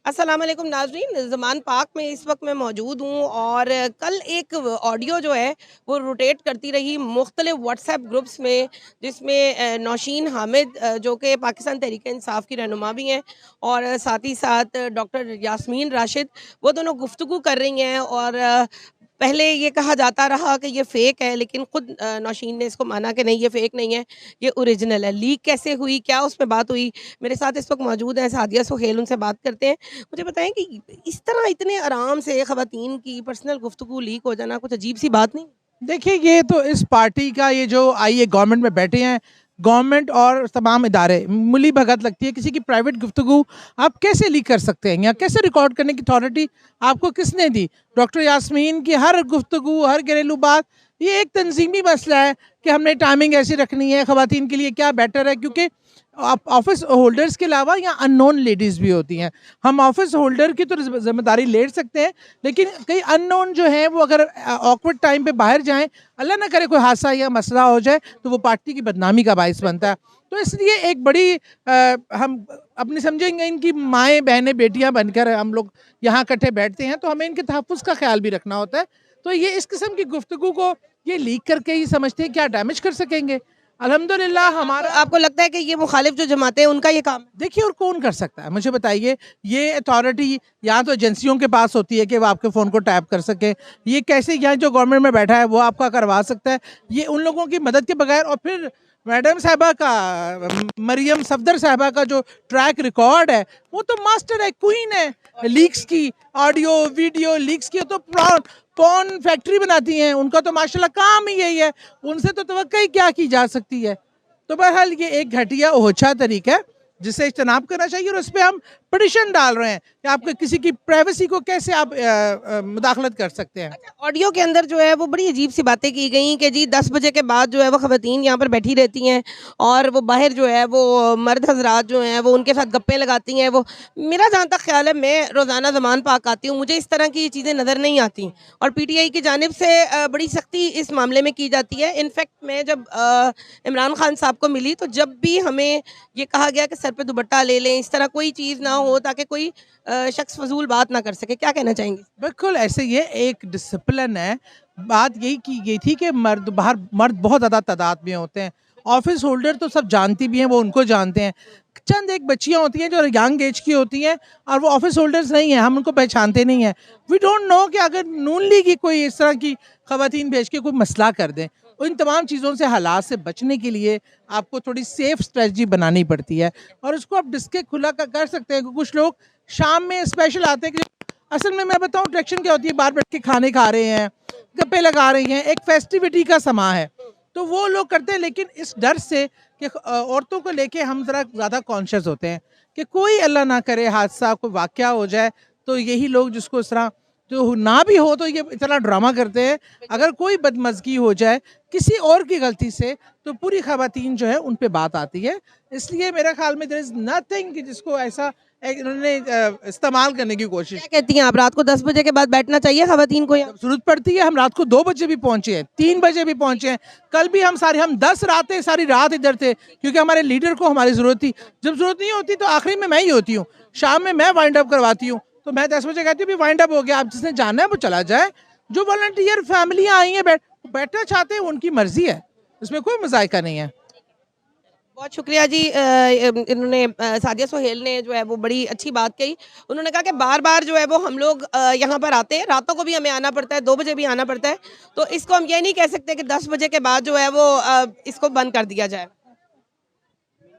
अस्सलाम वालेकुम नाज़रीन, ज़मान पाक में इस वक्त मैं मौजूद हूँ और कल एक ऑडियो जो है वो रोटेट करती रही मुख्तलिफ व्हाट्सएप ग्रुप्स में, जिसमें नौशीन हामिद जो कि पाकिस्तान तहरीक इंसाफ की रहनुमा भी हैं, और साथ ही साथ डॉक्टर यास्मीन राशिद, वो दोनों गुफ्तगू कर रही हैं। और पहले ये कहा जाता रहा कि ये फ़ेक है, लेकिन ख़ुद नौशीन ने इसको माना कि नहीं, ये फ़ेक नहीं है, ये ओरिजिनल है। लीक कैसे हुई, क्या उसमें बात हुई? मेरे साथ इस वक्त मौजूद हैं सादिया सुहेल, उनसे बात करते हैं। मुझे बताएं कि इस तरह इतने आराम से ख़वातीन की पर्सनल गुफ्तगू लीक हो जाना कुछ अजीब सी बात नहीं? देखिए, ये तो इस पार्टी का ये जो आई है गवर्नमेंट में बैठे हैं, गवर्नमेंट और तमाम इदारे मिली भगत लगती है। किसी की प्राइवेट गुफ्तगू आप कैसे लीक कर सकते हैं या कैसे रिकॉर्ड करने की अथॉरिटी आपको किसने दी? डॉक्टर यास्मीन की हर गुफ्तगू, हर घरेलू बात, ये एक तंजीमी मसला है कि हमने टाइमिंग ऐसी रखनी है, ख़वातीन के लिए क्या बेटर है, क्योंकि ऑफिस होल्डर्स के अलावा यहाँ अननोन लेडीज़ भी होती हैं। हम ऑफिस होल्डर की तो जिम्मेदारी ले सकते हैं, लेकिन कई अननोन जो हैं वो अगर ऑकवर्ड टाइम पे बाहर जाएं, अल्लाह ना करे कोई हादसा या मसला हो जाए, तो वो पार्टी की बदनामी का बाइस बनता है। तो इसलिए एक बड़ी हम अपनी समझेंगे, इनकी माएँ बहनें बेटियाँ बनकर हम लोग यहाँ इकट्ठे बैठते हैं, तो हमें इनके तहफ़्फ़ुज़ का ख्याल भी रखना होता है। तो ये इस किस्म की गुफ्तगू को ये लीक करके ही समझते हैं क्या डैमेज कर सकेंगे। अल्हम्दुलिल्लाह हमारा आपको लगता है कि ये मुखालिफ जो जमातें हैं उनका ये काम है? देखिए, और कौन कर सकता है मुझे बताइए? ये अथॉरिटी यहाँ तो एजेंसियों के पास होती है कि वो आपके फ़ोन को टैप कर सके। ये कैसे यहाँ जो गवर्नमेंट में बैठा है वो आपका करवा सकता है? ये उन लोगों की मदद के बगैर। और फिर मैडम साहिबा का, मरियम सफदर साहिबा का जो ट्रैक रिकॉर्ड है, वो तो मास्टर है, क्वीन है लीक्स की, ऑडियो वीडियो लीक्स की। तो पॉर्न फैक्ट्री बनाती हैं, उनका तो माशाल्लाह काम ही यही है, उनसे तो तवक्को ही क्या की जा सकती है। तो बहरहाल ये एक घटिया ओछा तरीका है जिससे इज्तनाब करना चाहिए, और उस पर हम पिटिशन डाल रहे हैं कि आपके किसी की प्राइवेसी को कैसे आप मुदाखलत कर सकते हैं। अच्छा, ऑडियो के अंदर जो है वो बड़ी अजीब सी बातें की गई कि जी 10 बजे के बाद जो है वो ख़वातीन यहाँ पर बैठी रहती हैं, और वो बाहर जो है वो मर्द हजरात जो हैं वो उनके साथ गप्पे लगाती हैं। वो मेरा जहाँ तक ख्याल है, मैं रोज़ाना ज़मान पाक आती हूँ, मुझे इस तरह की चीज़ें नज़र नहीं आती, और PTI की जानिब से बड़ी सख्ती इस मामले में की जाती है। इनफैक्ट मैं जब इमरान खान साहब को मिली, तो जब भी हमें ये कहा गया कि सर पे दुपट्टा ले लें, इस तरह कोई चीज़ ना हो ताकि कोई शख्स फजूल बात ना कर सके। क्या कहना चाहेंगे? बिल्कुल ऐसे, ये एक डिसिप्लिन है। बात यही की गई थी कि मर्द बहुत ज़्यादा तादाद में होते हैं। ऑफिस होल्डर तो सब जानती भी हैं, वो उनको जानते हैं। चंद एक बच्चियां होती हैं जो यंग एज की होती हैं, और वो ऑफिस होल्डर्स नहीं हैं, हम उनको पहचानते नहीं हैं। वी डोंट नो कि अगर नून लीग की कोई इस तरह की खवातीन भेज के कोई मसला कर दें, इन तमाम चीज़ों से, हालात से बचने के लिए आपको थोड़ी सेफ स्ट्रेटजी बनानी पड़ती है, और उसको आप डिस्के खुला कर सकते हैं। कुछ लोग शाम में स्पेशल आते हैं कि असल में मैं बताऊं ट्रैक्शन क्या होती है, बाहर बैठ के खाने खा रहे हैं, गप्पे लगा रही हैं, एक फेस्टिविटी का समा है, तो वो लोग करते हैं। लेकिन इस डर से कि औरतों को लेके हम ज़रा ज़्यादा कॉन्शियस होते हैं कि कोई अल्लाह ना करे हादसा, कोई वाक़या हो जाए, तो यही लोग जिसको इस तरह जो ना भी हो तो ये इतना ड्रामा करते हैं। अगर कोई बदमज़गी हो जाए किसी और की गलती से, तो पूरी ख़वातीन जो है उन पे बात आती है। इसलिए मेरे ख्याल में देयर इज़ नथिंग कि जिसको ऐसा इन्होंने इस्तेमाल करने की कोशिश। क्या कहती हैं आप, रात को 10 बजे के बाद बैठना चाहिए ख़वातीन को? जब ज़रूरत पड़ती है, हम रात को 2 बजे भी पहुंचे हैं, 3 बजे भी पहुंचे हैं। कल भी हम 10 रातें, सारी रात इधर थे, क्योंकि हमारे लीडर को हमारी ज़रूरत थी। जब ज़रूरत नहीं होती तो आखिरी में मैं ही होती हूँ, शाम में मैं वाइंड अप करवाती हूँ। तो मैं 10 बजे कहती हूँ वाइंड अप हो गया, आप जिसने जाना है वो चला जाए। जो वॉलंटियर फैमिलियाँ आई हैं बैठना चाहते हैं, उनकी मर्जी है, इसमें कोई मज़ायका नहीं है। बहुत शुक्रिया जी। इन्होंने सादिया सुहेल ने जो है वो बड़ी अच्छी बात कही। उन्होंने कहा कि बार बार जो है वो हम लोग यहाँ पर आते हैं, रातों को भी हमें आना पड़ता है, 2 बजे भी आना पड़ता है, तो इसको हम ये नहीं कह सकते कि 10 बजे के बाद जो है वो इसको बंद कर दिया जाए।